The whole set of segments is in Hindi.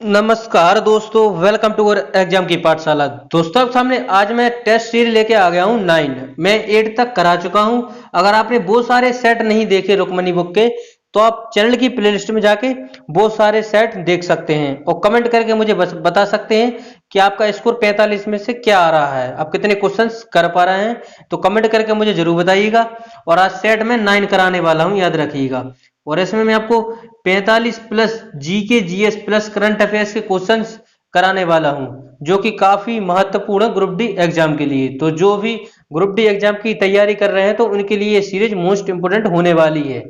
नमस्कार दोस्तों, वेलकम टू अवर एग्जाम की पाठशाला। दोस्तों अब सामने आज मैं टेस्ट सीरीज लेके आ गया हूँ 9। मैं 8 तक करा चुका हूँ। अगर आपने वो सारे सेट नहीं देखे रुक्मणी बुक के तो आप चैनल की प्लेलिस्ट में जाके वो सारे सेट देख सकते हैं और कमेंट करके मुझे बता सकते हैं कि आपका स्कोर 45 में से क्या आ रहा है, आप कितने क्वेश्चंस कर पा रहे हैं। तो कमेंट करके मुझे जरूर बताइएगा। और आज सेट में 9 कराने वाला हूँ, याद रखिएगा। और इसमें मैं आपको 45 plus GK GS plus current affairs के क्वेश्चंस कराने वाला हूं, जो कि काफी महत्वपूर्ण ग्रुप डी एग्जाम के लिए। तो जो भी ग्रुप डी एग्जाम की तैयारी कर रहे हैं तो उनके लिए ये सीरीज मोस्ट इंपोर्टेंट होने वाली है।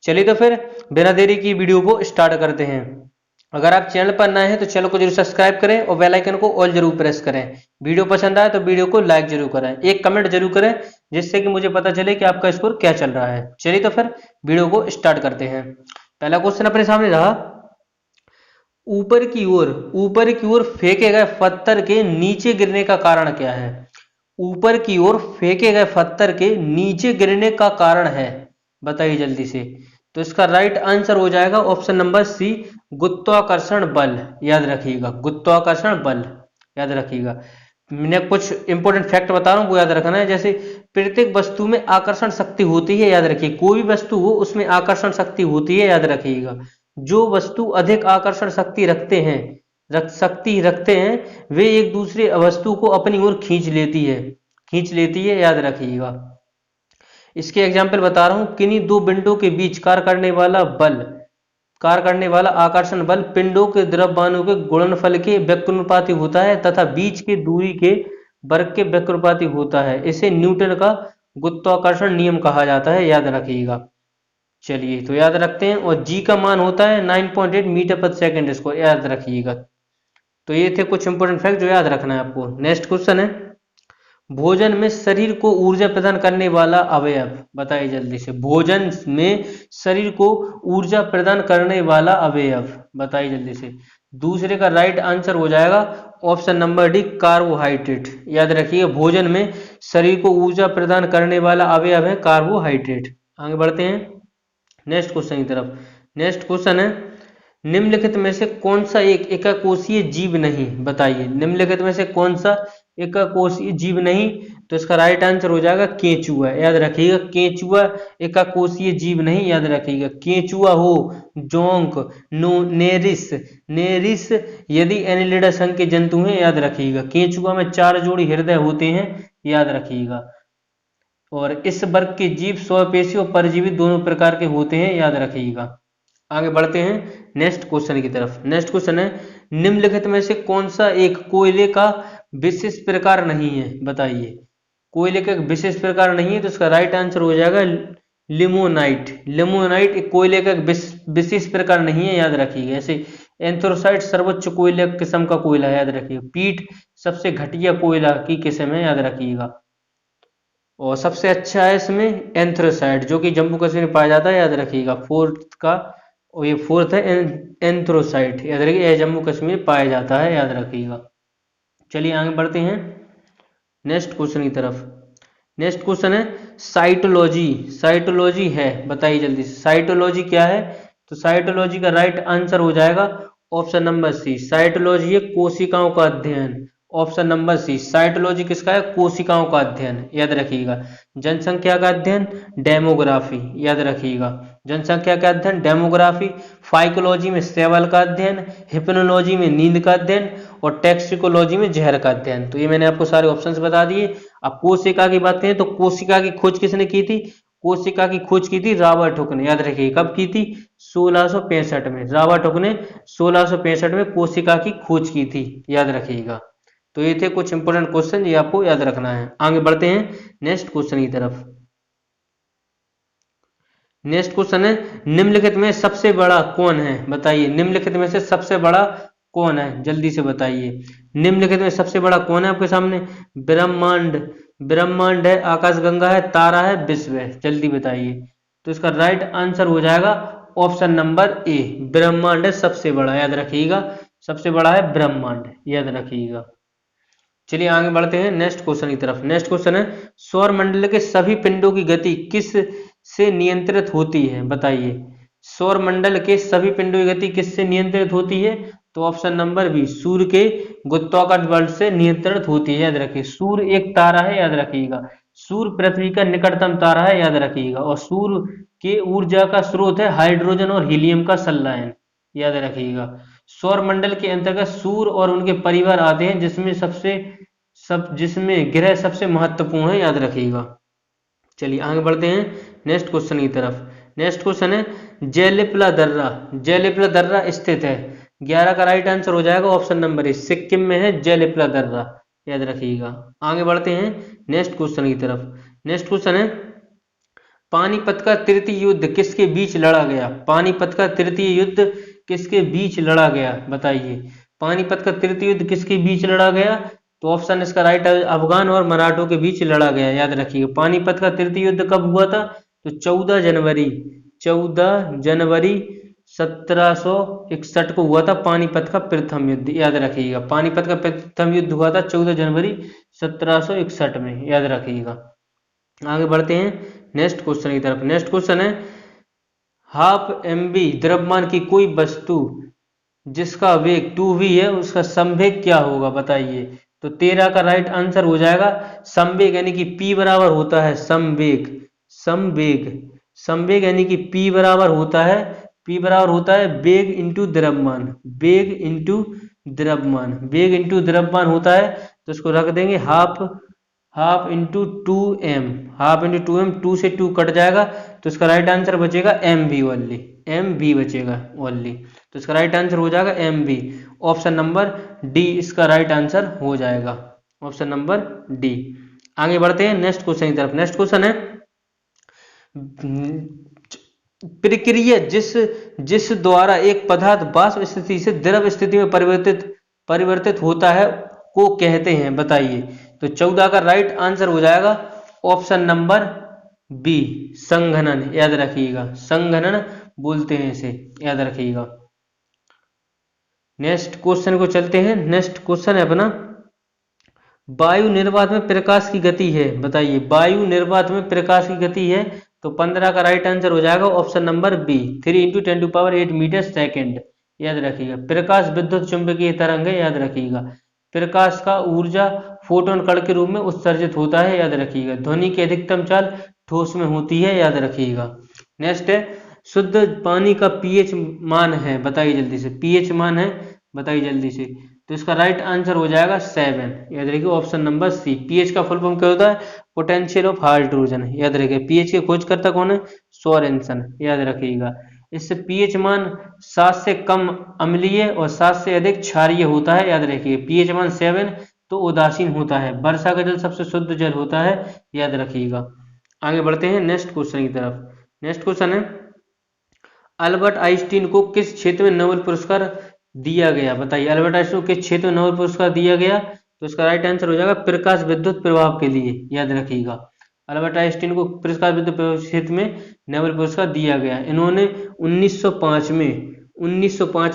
चलिए तो फिर बिना देरी की वीडियो को स्टार्ट करते हैं। अगर आप चैनल पर नए हैं तो चैनल को जरूर सब्सक्राइब करें और बेल आइकन को ऑल जरूर प्रेस करें। वीडियो पसंद आए तो वीडियो को लाइक जरूर करें, एक कमेंट जरूर करें, जिससे कि मुझे पता चले कि आपका स्कोर क्या चल रहा है। चलिए तो फिर वीडियो को स्टार्ट करते हैं। पहला क्वेश्चन अपने सामने रहा, ऊपर की ओर फेंके गए पत्थर के नीचे गिरने का कारण क्या है। ऊपर की ओर फेंके गए पत्थर के नीचे गिरने का कारण है, बताइए जल्दी से। तो इसका राइट आंसर हो जाएगा ऑप्शन नंबर सी, गुरुत्वाकर्षण बल। याद रखिएगा, गुरुत्वाकर्षण बल याद रखिएगा। मैंने कुछ इंपॉर्टेंट फैक्ट बता रहा हूँ, वो याद रखना है। जैसे प्रत्येक वस्तु में आकर्षण शक्ति होती है, याद रखिए। कोई भी वस्तु हो उसमें आकर्षण शक्ति होती है, याद रखिएगा। जो वस्तु अधिक आकर्षण शक्ति रखते हैं वे एक दूसरे वस्तु को अपनी ओर खींच लेती है, याद रखिएगा। इसके एग्जाम्पल बता रहा हूं, किन्हीं दो पिंडों के बीच कार्य करने वाला आकर्षण बल पिंडों के द्रव्यमानों के गुणनफल के व्युत्क्रमानुपाती होता है तथा बीच की दूरी के वर्ग के व्युत्क्रमानुपाती होता है। इसे न्यूटन का गुरुत्वाकर्षण नियम कहा जाता है, याद रखिएगा। चलिए तो याद रखते हैं। और जी का मान होता है 9.8 मीटर प्रति सेकंड स्क्वायर, याद रखिएगा। तो ये थे कुछ इंपोर्टेंट फैक्ट जो याद रखना है आपको। नेक्स्ट क्वेश्चन है, भोजन में शरीर को ऊर्जा प्रदान करने वाला अवयव, बताइए जल्दी से। भोजन में शरीर को ऊर्जा प्रदान करने वाला अवयव, बताइए जल्दी से। दूसरे का राइट आंसर हो जाएगा ऑप्शन नंबर डी, कार्बोहाइड्रेट। याद रखिए, भोजन में शरीर को ऊर्जा प्रदान करने वाला अवयव है कार्बोहाइड्रेट। आगे बढ़ते हैं नेक्स्ट क्वेश्चन की तरफ। नेक्स्ट क्वेश्चन है, निम्नलिखित में से कौन सा एक एकाकोषीय जीव नहीं, बताइए। निम्नलिखित में से कौन सा एकाकोषीय जीव नहीं। तो इसका राइट आंसर हो जाएगा केंचुआ। याद रखिएगा, केंचुआ एकाकोषीय जीव नहीं, याद रखिएगा। केंचुआ हो, जोंक, नेरिस यदि एनिलिडा संघ के जंतु हैं, याद रखिएगा। केंचुआ में 4 जोड़ी हृदय होते हैं, याद रखिएगा। और इस वर्ग के जीव स्वपेशी और परजीवी दोनों प्रकार के होते हैं, याद रखिएगा। आगे बढ़ते हैं नेक्स्ट क्वेश्चन की तरफ। नेक्स्ट क्वेश्चन है, निम्नलिखित में से कौन सा एक कोयले का विशेष प्रकार नहीं है, बताइए। कोयले का विशेष प्रकार नहीं है, तो इसका राइट आंसर हो जाएगा लिमोनाइट एक कोयले का विशेष प्रकार नहीं है, याद रखिएगा। ऐसे एंथ्रोसाइट सर्वोच्च कोयले किस्म का कोयला है, याद रखिएगा। पीट सबसे घटिया कोयला की किस्म है, याद रखिएगा। और सबसे अच्छा है इसमें एंथ्रोसाइट, जो कि जम्मू कश्मीर में पाया जाता है, याद रखिएगा। फोर्थ है एंथ्रोसाइट, याद रखिए। यह जम्मू कश्मीर में पाया जाता है, याद रखिएगा। चलिए आगे बढ़ते हैं नेक्स्ट क्वेश्चन की तरफ। नेक्स्ट क्वेश्चन है, साइटोलॉजी है, बताइए जल्दी से। साइटोलॉजी क्या है। तो साइटोलॉजी का राइट आंसर हो जाएगा ऑप्शन नंबर सी, साइटोलॉजी है कोशिकाओं का अध्ययन। ऑप्शन नंबर सी, साइटोलॉजी किसका है, कोशिकाओं का अध्ययन, याद रखिएगा। जनसंख्या का अध्ययन, डेमोग्राफी, याद रखिएगा। जनसंख्या का अध्ययन, डेमोग्राफी। फाइकोलॉजी में शैवाल का अध्ययन, हिप्नोलॉजी में नींद का अध्ययन और टैक्सिकोलॉजी में जहर का अध्ययन। तो ये मैंने आपको सारे ऑप्शंस बता दिए। अब कोशिका की बात करें तो कोशिका की खोज किसने की थी। कोशिका की खोज की थी रॉबर्ट हुक ने, याद रखिए। कब की थी, 1665 में। रॉबर्ट हुक ने 1665 में कोशिका की खोज की थी, याद रखिएगा। तो ये थे कुछ इंपोर्टेंट क्वेश्चन, ये आपको याद रखना है। आगे बढ़ते हैं नेक्स्ट क्वेश्चन की तरफ। नेक्स्ट क्वेश्चन है, निम्नलिखित में सबसे बड़ा कौन है, बताइए। निम्नलिखित में से सबसे बड़ा कौन है, जल्दी से बताइए। निम्नलिखित में सबसे बड़ा कौन है आपके सामने। ब्रह्मांड है, आकाशगंगा है, तारा है, विश्व है, जल्दी बताइए। तो इसका राइट आंसर हो जाएगा ऑप्शन नंबर ए, ब्रह्मांड है सबसे बड़ा, याद रखिएगा। सबसे बड़ा है ब्रह्मांड, याद रखिएगा। चलिए आगे बढ़ते हैं नेक्स्ट क्वेश्चन की तरफ। नेक्स्ट क्वेश्चन है, सौर मंडल के सभी पिंडों की गति किस से नियंत्रित होती है, बताइए। सौर मंडल के सभी पिंडों की गति किससे नियंत्रित होती है। तो ऑप्शन नंबर बी, सूर्य के गुरुत्वाकर्षण बल से नियंत्रित होती है, याद रखिए। सूर्य एक तारा है, याद रखिएगा। सूर्य पृथ्वी का निकटतम तारा है, याद रखिएगा। और सूर्य के ऊर्जा का स्रोत है हाइड्रोजन और हीलियम का संलयन, याद रखिएगा। सौर मंडल के अंतर्गत सूर्य और उनके परिवार आते हैं, जिसमें ग्रह सबसे महत्वपूर्ण है, याद रखिएगा। चलिए आगे बढ़ते हैं नेक्स्ट क्वेश्चन की तरफ। नेक्स्ट क्वेश्चन है, जेलिपला दर्रा, जेलिपला दर्रा स्थित है। 11 का राइट आंसर हो जाएगा ऑप्शन नंबर ए, सिक्किम में है जेलिपला दर्रा, याद रखिएगा। आगे बढ़ते हैं नेक्स्ट क्वेश्चन की तरफ। नेक्स्ट क्वेश्चन है, पानीपत का तृतीय युद्ध किसके बीच लड़ा गया? पानीपत का तृतीय युद्ध किसके बीच लड़ा गया, बताइए। पानीपत का तृतीय युद्ध किसके बीच लड़ा गया? तो ऑप्शन इसका राइट है, अफगान और मराठों के बीच लड़ा गया, याद रखिएगा। पानीपत का तृतीय युद्ध कब हुआ था? तो 14 जनवरी 1761 को हुआ था पानीपत का प्रथम युद्ध, याद रखिएगा। पानीपत का प्रथम युद्ध हुआ था 14 जनवरी 1761 में, याद रखिएगा। आगे बढ़ते हैं नेक्स्ट क्वेश्चन की तरफ। नेक्स्ट क्वेश्चन है, हाफ एमवी द्रव्यमान की कोई वस्तु जिसका वेग 2v है, उसका संवेग क्या होगा, बताइए। तो 13 का राइट आंसर हो जाएगा संवेग, यानी कि p बराबर होता है संवेग यानी कि p बराबर होता है वेग इंटू द्रव्यमान, वेग इंटू द्रव्यमान होता है। तो इसको रख देंगे हाफ इंटू 2m, 2 से 2 कट जाएगा, तो इसका राइट आंसर बचेगा mv बचेगा ओनली। तो इसका राइट आंसर हो जाएगा mv, ऑप्शन नंबर डी इसका राइट आंसर हो जाएगा, ऑप्शन नंबर डी। आगे बढ़ते हैं नेक्स्ट क्वेश्चन की तरफ। नेक्स्ट क्वेश्चन है, प्रक्रिया जिस द्वारा एक पदार्थ वाष्प स्थिति से द्रव स्थिति में परिवर्तित होता है को कहते हैं, बताइए। तो 14 का राइट आंसर हो जाएगा ऑप्शन नंबर बी, संघनन, याद रखिएगा। संघनन बोलते हैं इसे, याद रखिएगा। नेक्स्ट क्वेश्चन को चलते हैं। नेक्स्ट क्वेश्चन है अपना, वायु निर्वात में प्रकाश की गति है, बताइए। वायु निर्वात में प्रकाश की गति है, तो 15 का राइट आंसर हो जाएगा option number B, 3 × 10⁸ metre second, याद रखिएगा। प्रकाश विद्युत चुंबकीय तरंग है, याद रखिएगा। प्रकाश का ऊर्जा फोटोन कण के रूप में उत्सर्जित होता है, याद रखिएगा। ध्वनि की अधिकतम चाल ठोस में होती है, याद रखिएगा। नेक्स्ट है, शुद्ध पानी का पीएच मान है, बताइए जल्दी से। पीएच मान है, बताइए जल्दी से। तो इसका राइट आंसर हो जाएगा 7, याद रखिए ऑप्शन नंबर सी। पीएच का फुल फॉर्म क्या होता है? पोटेंशियल ऑफ हाइड्रोजन, याद रखिए। पीएच के खोजकर्ता कौन है? सोरेनसन, याद रखिएगा। इससे पीएच मान 7 से कम अम्लीय और 7 से अधिक क्षारीय होता है, याद रखिए। पीएच मान 7 तो उदासीन होता है। वर्षा का जल सबसे शुद्ध जल होता है, याद रखिएगा। आगे बढ़ते हैं नेक्स्ट क्वेश्चन की तरफ। नेक्स्ट क्वेश्चन है, अल्बर्ट आइंस्टीन को किस क्षेत्र में नोबेल पुरस्कार दिया गया, बताइए। अल्बर्ट आइंस्टीन को किस क्षेत्र में नोबेल पुरस्कार दिया गया? तो इसका राइट आंसर हो जाएगा प्रकाश विद्युत प्रभाव के लिए, याद रखिएगा। अल्बर्ट आइंस्टीन को प्रकाश विद्युत प्रभाव क्षेत्र में नोबेल पुरस्कार दिया गया। इन्होंने 1905 में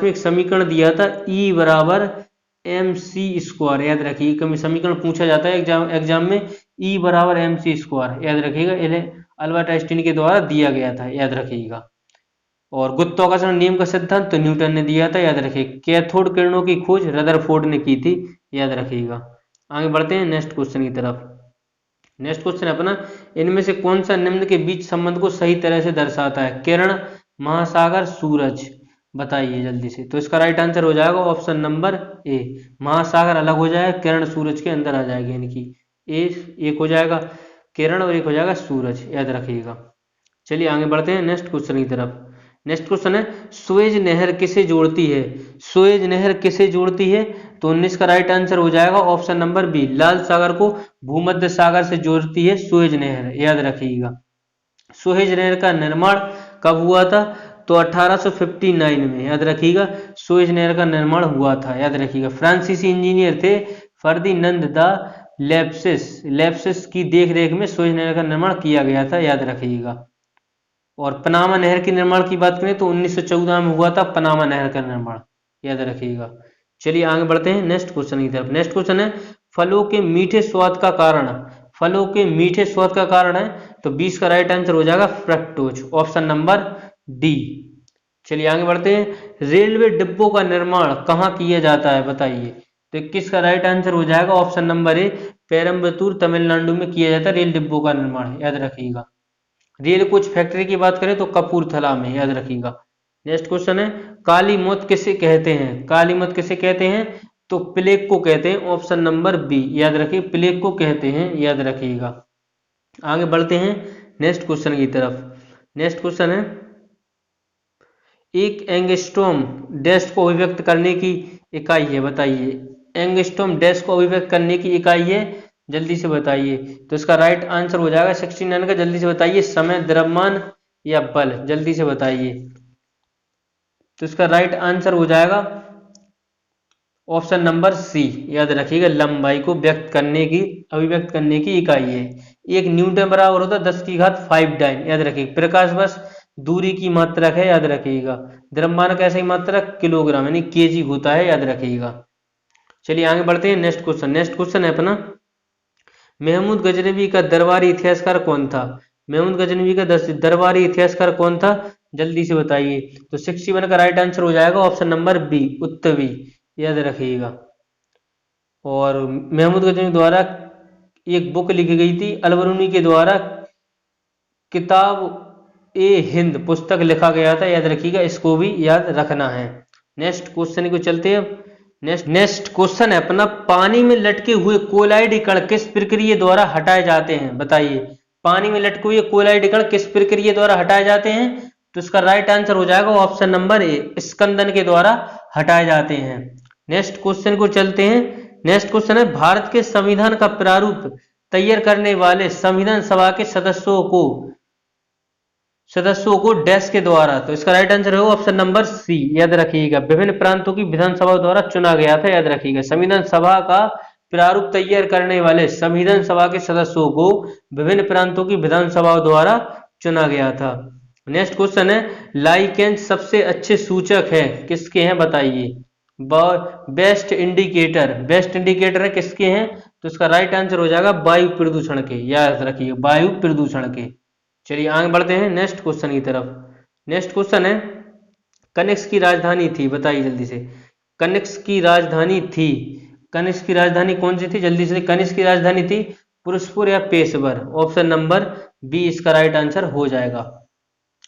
एक समीकरण दिया था, E बराबर mc², याद रखिए। कभी समीकरण पूछा जाता है एग्जाम में, E बराबर mc², याद रखिएगा। इन्हें अल्बर्ट आइंस्टीन के द्वारा दिया गया था, याद रखिएगा। और गुरुत्वाकर्षण नियम का सिद्धांत तो न्यूटन ने दिया था, याद रखिए। कैथोड किरणों की खोज रदरफोर्ड ने की थी, याद रखिएगा। आगे बढ़ते हैं नेक्स्ट क्वेश्चन की तरफ। नेक्स्ट क्वेश्चन अपना, इनमें से कौन सा निम्न के बीच संबंध को सही तरह से दर्शाता है? किरण, महासागर, सूरज, बताइए जल्दी से। तो इसका राइट आंसर हो जाएगा ऑप्शन नंबर ए, महासागर अलग हो जाएगा, किरण सूरज के अंदर आ जाएगी, यानी कि एक हो जाएगा किरण और एक हो जाएगा सूरज, याद रखिएगा। चलिए आगे बढ़ते हैं नेक्स्ट क्वेश्चन की तरफ। नेक्स्ट क्वेश्चन है, सुएज नहर किसे जोड़ती है? सुएज नहर किसे जोड़ती है? तो 19 का राइट आंसर हो जाएगा ऑप्शन नंबर बी, लाल सागर को भूमध्य सागर से जोड़ती है सुएज नहर, याद रखिएगा। सुएज नहर का निर्माण कब हुआ था? तो 1859 में, याद रखिएगा। सुएज नहर का निर्माण हुआ था, याद रखिएगा। फ्रांसीसी इंजीनियर थे फर्दिनांद द लेप्सिस की देखरेख में सुएज नहर का निर्माण किया गया था, याद रखिएगा। और पनामा नहर के निर्माण की बात करें तो 1914 में हुआ था पनामा नहर का निर्माण, याद रखिएगा। चलिए आगे बढ़ते हैं नेक्स्ट क्वेश्चन की तरफ। नेक्स्ट क्वेश्चन है, फलों के मीठे स्वाद का कारण, फलों के मीठे स्वाद का कारण है, तो 20 का राइट आंसर हो जाएगा फ्रक्टोज, ऑप्शन नंबर डी, चलिए आगे बढ़ते हैं। रेलवे डिब्बों का निर्माण कहाँ किया जाता है बताइए। तो किसका राइट आंसर हो जाएगा ऑप्शन नंबर ए, पेरम्बतूर तमिलनाडु में किया जाता है रेल डिब्बों का निर्माण, याद रखिएगा। रेल कुछ फैक्ट्री की बात करें तो कपूरथला में, याद रखिएगा। नेक्स्ट क्वेश्चन है, काली मौत किसे कहते हैं। काली मौत किसे कहते हैं, तो प्लेग को कहते हैं, ऑप्शन नंबर बी, याद रखिए प्लेग को कहते हैं, याद रखिएगा। आगे बढ़ते हैं नेक्स्ट क्वेश्चन की तरफ। नेक्स्ट क्वेश्चन है, एक एंगस्ट्रॉम डैश को अभिव्यक्त करने की इकाई है, बताइए। एंगस्ट्रॉम डैश को अभिव्यक्त करने की इकाई है, जल्दी से बताइए। तो इसका राइट आंसर हो जाएगा 69 का, जल्दी से बताइए। समय, द्रव्यमान या बल, जल्दी से बताइए। तो इसका राइट आंसर हो जाएगा ऑप्शन नंबर सी, याद रखिएगा। लंबाई को व्यक्त करने की, अभिव्यक्त करने की इकाई है। एक न्यूटन बराबर होता है 10⁵ डाइन, याद रखिए। प्रकाश वर्ष दूरी की मात्रक है, याद रखिएगा। द्रव्यमान कैसे मात्रक, किलोग्राम यानी केजी होता है, याद रखिएगा। चलिए आगे बढ़ते हैं नेक्स्ट क्वेश्चन। नेक्स्ट क्वेश्चन है अपना, महमूद गजनवी का दरबारी इतिहासकार कौन था। महमूद गजनवी का दरबारी इतिहासकार कौन था, जल्दी से बताइए। तो 61 का राइट आंसर हो जाएगा ऑप्शन नंबर बी, उत्तवी, याद रखिएगा। और महमूद गजनवी द्वारा एक बुक लिखी गई थी, अलबरूनी के द्वारा किताब ए हिंद पुस्तक लिखा गया था, याद रखिएगा। इसको भी याद रखना है। नेक्स्ट क्वेश्चन को चलते हैं। नेक्स्ट क्वेश्चन है अपना, पानी में लटके हुए कोलाइड कण किस प्रक्रिया द्वारा हटाए जाते हैं, बताइए। पानी में लटके हुए कोलाइड कण किस प्रक्रिया द्वारा हटाए जाते हैं। तो इसका राइट आंसर हो जाएगा ऑप्शन नंबर ए, स्कंदन के द्वारा हटाए जाते हैं। नेक्स्ट क्वेश्चन को चलते हैं। नेक्स्ट क्वेश्चन है, भारत के संविधान का प्रारूप तैयार करने वाले संविधान सभा के सदस्यों को डैश के द्वारा। तो इसका राइट आंसर है ऑप्शन नंबर सी, याद रखिएगा। विभिन्न प्रांतों की विधानसभा द्वारा चुना गया था, याद रखिएगा। संविधान सभा का प्रारूप तैयार करने वाले संविधान सभा के सदस्यों को विभिन्न प्रांतों की विधानसभा द्वारा चुना गया था। नेक्स्ट क्वेश्चन है, लाइकेंस सबसे अच्छे सूचक है किसके हैं, बताइए। बेस्ट इंडिकेटर है किसके हैं। तो इसका राइट आंसर हो जाएगा वायु प्रदूषण के, याद रखिए, वायु प्रदूषण के। चलिए आगे बढ़ते हैं नेक्स्ट क्वेश्चन की तरफ। नेक्स्ट क्वेश्चन है, कनिष्क की राजधानी थी, बताइए जल्दी से। कनिष्क की राजधानी थी, कनिष्क की राजधानी कौन सी थी, जल्दी से। कनिष्क की राजधानी थी पुरुषपुर या पेशवर, ऑप्शन नंबर बी इसका राइट आंसर हो जाएगा।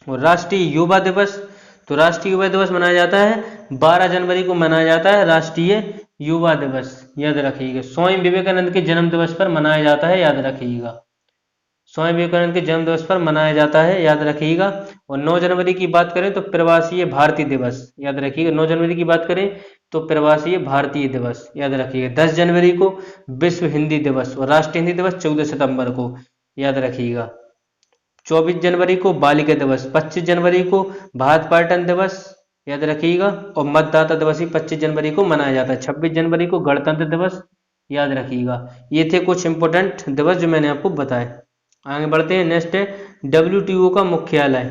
और राष्ट्रीय युवा दिवस, तो राष्ट्रीय युवा दिवस मनाया जाता है 12 जनवरी को मनाया जाता है राष्ट्रीय युवा दिवस, याद रखिएगा। स्वामी विवेकानंद के जन्म दिवस पर मनाया जाता है, याद रखिएगा। स्वामी विवेकानंद के जन्म दिवस पर मनाया जाता है, याद रखिएगा। और 9 जनवरी की बात करें तो प्रवासीय भारतीय दिवस, याद रखिएगा। 9 जनवरी की बात करें तो प्रवासीय भारतीय दिवस, याद रखिएगा। 10 जनवरी को विश्व हिंदी दिवस और राष्ट्रीय हिंदी दिवस 14 सितंबर को, याद रखिएगा। 24 जनवरी को बालिका दिवस, 25 जनवरी को भारत पर्यटन दिवस, याद रखिएगा। और मतदाता दिवस ही 25 जनवरी को मनाया जाता है। 26 जनवरी को गणतंत्र दिवस, याद रखिएगा। ये थे कुछ इंपोर्टेंट दिवस जो मैंने आपको बताए। आगे बढ़ते हैं। नेक्स्ट है, WTO का मुख्यालय।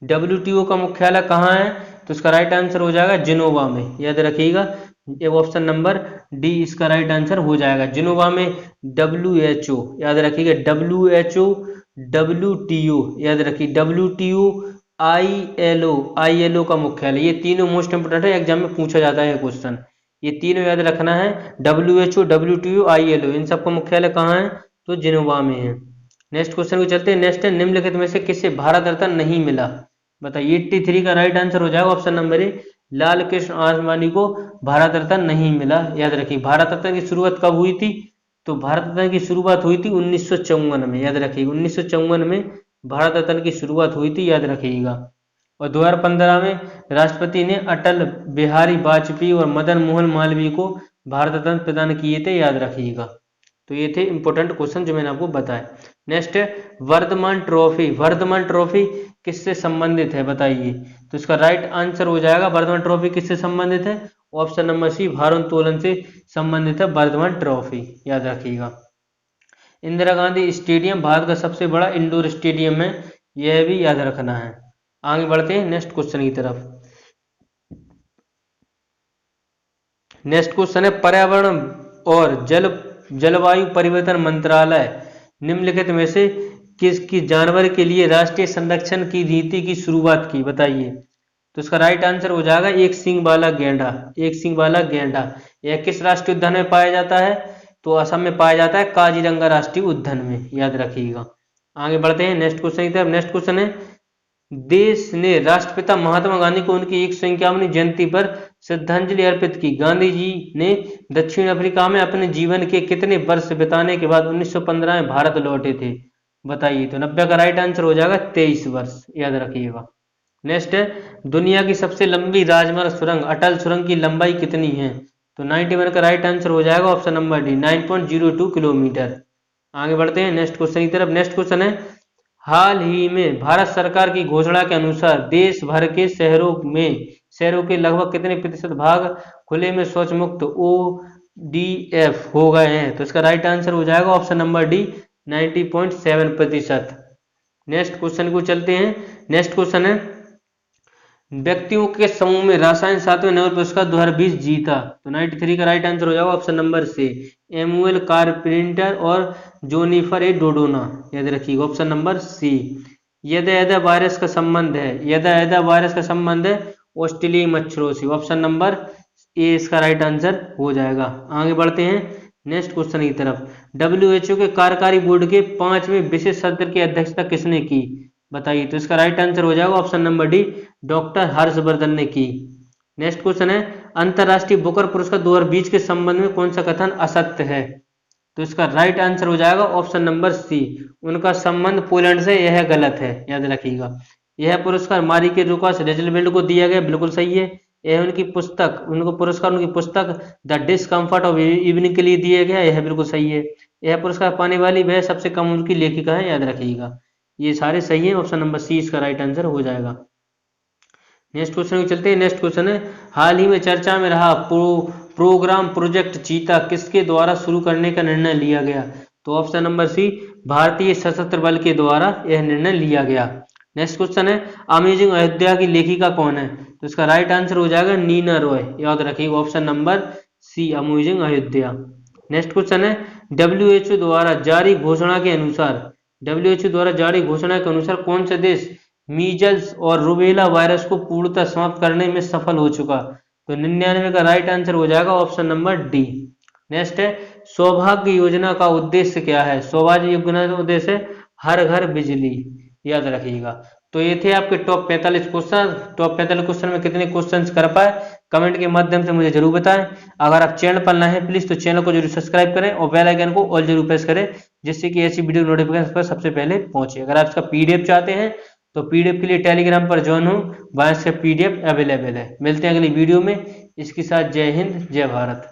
WTO का मुख्यालय कहाँ है, तो इसका राइट आंसर हो जाएगा जिनोवा में, याद रखिएगा। ये ऑप्शन नंबर डी इसका राइट आंसर हो जाएगा, जिनोवा में। WHO, याद रखिएगा। WHO, WTO, याद रखिए। WTO, ILO का मुख्यालय, ये तीनों मोस्ट इंपोर्टेंट है, एग्जाम में पूछा जाता है क्वेश्चन। ये तीनों याद रखना है, WHO, WTO, ILO, इन सबका मुख्यालय कहाँ है, तो जिनोवा में है। नेक्स्ट क्वेश्चन को चलते हैं। नेक्स्ट है, निम्नलिखित में से किसे भारत रत्न नहीं मिला, बताइए। 83 का राइट आंसर हो जाएगा option number A, Lal Krishna Advani को भारत रत्न नहीं मिला, याद रखिए। भारत रत्न की शुरुआत कब हुई थी, तो भारत रत्न की शुरुआत हुई थी 1954 में, याद रखिएगा। 1954 में भारत रत्न की शुरुआत हुई थी, याद रखिएगा। और 2015 में राष्ट्रपति ने अटल बिहारी वाजपेयी और मदन मोहन मालवीय को भारत रत्न प्रदान किए थे, याद रखिएगा। तो ये थे इंपॉर्टेंट क्वेश्चन जो मैंने आपको बताया। नेक्स्ट है, वर्धमान ट्रॉफी। वर्धमान ट्रॉफी किससे संबंधित है, बताइए। तो इसका राइट आंसर हो जाएगा, वर्धमान ट्रॉफी किससे संबंधित है, ऑप्शन नंबर सी, भारोत्तोलन से संबंधित है वर्धमान ट्रॉफी, याद रखिएगा। इंदिरा गांधी स्टेडियम भारत का सबसे बड़ा इंडोर स्टेडियम है, यह भी याद रखना है। आगे बढ़ते हैं नेक्स्ट क्वेश्चन की तरफ। नेक्स्ट क्वेश्चन है, पर्यावरण और जलवायु परिवर्तन मंत्रालय निम्नलिखित में से किस जानवर के लिए राष्ट्रीय संरक्षण की नीति की शुरुआत की, बताइए। तो इसका राइट आंसर हो जाएगा एक सींग वाला गेंडा। एक सींग वाला गेंडा यह किस राष्ट्रीय उद्यान में पाया जाता है? तो असम में पाया जाता है काजीरंगा राष्ट्रीय उद्यान में, याद रखिएगा। आगे बढ़ते हैं नेक्स्ट क्वेश्चन की तरफ। नेक्स्ट क्वेश्चन है, देश ने राष्ट्रपिता महात्मा गांधी को उनकी 151वीं जयंती पर श्रद्धांजलि अर्पित की। गांधी जी ने दक्षिण अफ्रीका में अपने जीवन के कितने वर्ष बिताने के बाद 1915 में भारत लौटे थे? बताइए। तो 90 का राइट आंसर हो जाएगा 23 वर्ष, याद रखिएगा। नेक्स्ट है, दुनिया की सबसे लंबी राजमार्ग सुरंग अटल सुरंग की लंबाई कितनी है? तो 91 का राइट आंसर हो जाएगा ऑप्शन नंबर डी, 9.02 किलोमीटर। आगे बढ़ते हैं नेक्स्ट क्वेश्चन की तरफ। नेक्स्ट क्वेश्चन है, हाल ही में भारत सरकार की घोषणा के अनुसार देश भर के शहरों के लगभग कितने प्रतिशत भाग खुले में शौच मुक्त ODF हो गए हैं? तो इसका राइट आंसर हो जाएगा option number D, 90.7%। Next question को चलते हैं। नेक्स्ट क्वेश्चन है, व्यक्तियों के समूह में रसायन शास्त्र में नोबेल पुरस्कार 2020 जीता। तो 93 का राइट आंसर हो जाएगा ऑप्शन नंबर सी, एमुअल कारपेंटर और जोनिफर ए डोडोना, याद रखिएगा ऑप्शन नंबर सी। यदा वायरस का संबंध है, यदा वायरस का संबंध है ऑस्ट्रेलियाई मच्छरों से, ऑप्शन नंबर ए इसका राइट आंसर हो जाएगा। आगे बढ़ते हैं नेक्स्ट क्वेश्चन की तरफ। WHO के कार्यकारी बोर्ड के 5वें विशेष सत्र की अध्यक्षता किसने की? बताइए। तो इसका राइट आंसर हो जाएगा option number D, doctor Harshvardhan ने की। नेक्स्ट क्वेश्चन है, अंतरराष्ट्रीय बुकर पुरस्कार 2020 के संबंध में कौन सा कथन असत्य है? तो इसका राइट आंसर हो जाएगा ऑप्शन नंबर सी, उनका संबंध पोलैंड से, यह गलत है, याद रखिएगा। यह पुरस्कार मारिके रूकास रेजलबेल्ड को दिया गया, बिल्कुल सही है। यह उनकी पुस्तक द डिस्कम्फर्ट ऑफ इवनिंग के लिए दिया गया, यह बिल्कुल सही है। यह पुरस्कार पाने वाली वह सबसे कम उम्र की लेखिका है, याद रखिएगा। ये सारे सही है, ऑप्शन नंबर सी इसका राइट आंसर हो जाएगा। नेक्स्ट क्वेश्चन में चलते हैं। नेक्स्ट क्वेश्चन है, हाल ही में चर्चा में रहा प्रोग्राम प्रोजेक्ट चीता किसके द्वारा शुरू करने का निर्णय लिया गया? तो ऑप्शन नंबर सी, भारतीय सशस्त्र बल के द्वारा यह निर्णय लिया गया। नेक्स्ट क्वेश्चन है, अमेजिंग अयोध्या की लेखिका कौन है? तो इसका राइट आंसर हो जाएगा नीना रॉय, याद रखिएगा option number C, amazing Ayodhya. Next question है, WHO द्वारा जारी घोषणा के अनुसार कौन सा देश मीजल्स और रुबेला वायरस को पूर्णतः समाप्त करने में सफल हो चुका? तो 99 का राइट आंसर हो जाएगा ऑप्शन नंबर डी। नेक्स्ट है, सौभाग्य योजना का उद्देश्य क्या है? सौभाग्य योजना का उद्देश्य है हर घर बिजली, याद रखिएगा। तो ये थे आपके टॉप 45 क्वेश्चन। टॉप 45 क्वेश्चन में कितने क्वेश्चंस कर पाए कमेंट के माध्यम से मुझे जरूर बताएं। अगर आप चैनल पर नए हैं प्लीज तो चैनल को जरूर सब्सक्राइब करें और बेल आइकन को ऑल जरूर प्रेस करें, जिससे कि ऐसी वीडियो नोटिफिकेशन पर सबसे पहले पहुंचे। अगर आप इसका PDF चाहते हैं तो PDF के लिए टेलीग्राम पर ज्वाइन हो, वहां से PDF अवेलेबल है। मिलते हैं अगली वीडियो में, इसके साथ जय हिंद जय भारत।